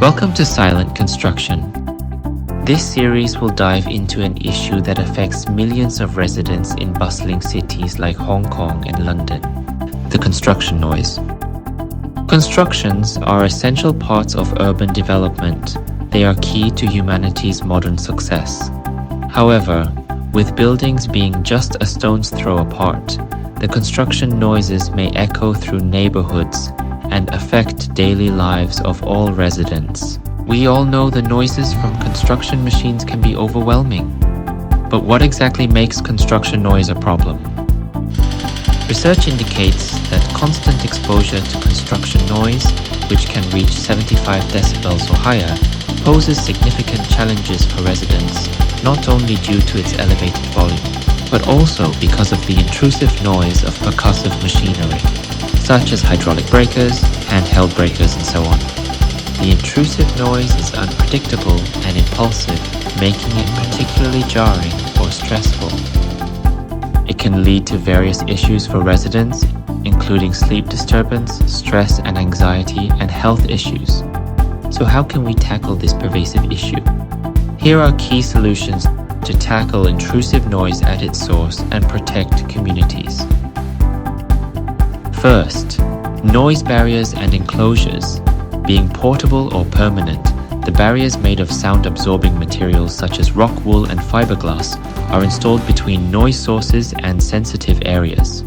Welcome to Silent Construction. This series will dive into an issue that affects millions of residents in bustling cities like Hong Kong and London: the construction noise. Constructions are essential parts of urban development. They are key to humanity's modern success. However, with buildings being just a stone's throw apart, the construction noises may echo through neighborhoods and affect daily lives of all residents. We all know the noises from construction machines can be overwhelming. But what exactly makes construction noise a problem? Research indicates that constant exposure to construction noise, which can reach 75 decibels or higher, poses significant challenges for residents, not only due to its elevated volume, but also because of the intrusive noise of percussive machinery, such as hydraulic breakers, handheld breakers, and so on. The intrusive noise is unpredictable and impulsive, making it particularly jarring or stressful. It can lead to various issues for residents, including sleep disturbance, stress and anxiety, and health issues. So how can we tackle this pervasive issue? Here are key solutions to tackle intrusive noise at its source and protect communities. First, noise barriers and enclosures. Being portable or permanent, the barriers made of sound-absorbing materials such as rock wool and fiberglass are installed between noise sources and sensitive areas.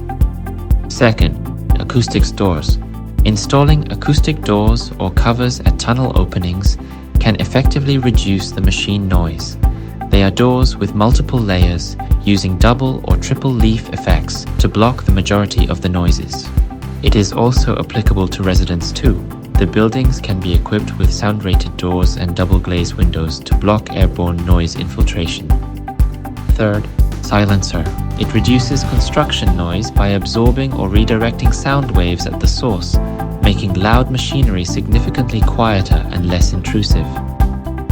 Second, acoustic doors. Installing acoustic doors or covers at tunnel openings can effectively reduce the machine noise. They are doors with multiple layers, using double or triple leaf effects to block the majority of the noises. It is also applicable to residents too. The buildings can be equipped with sound-rated doors and double-glazed windows to block airborne noise infiltration. Third, silencer. It reduces construction noise by absorbing or redirecting sound waves at the source, making loud machinery significantly quieter and less intrusive.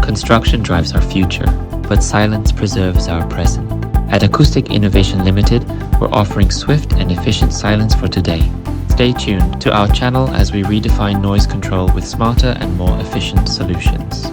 Construction drives our future, but silence preserves our present. At Acoustic Innovation Limited, we're offering swift and efficient silence for today. Stay tuned to our channel as we redefine noise control with smarter and more efficient solutions.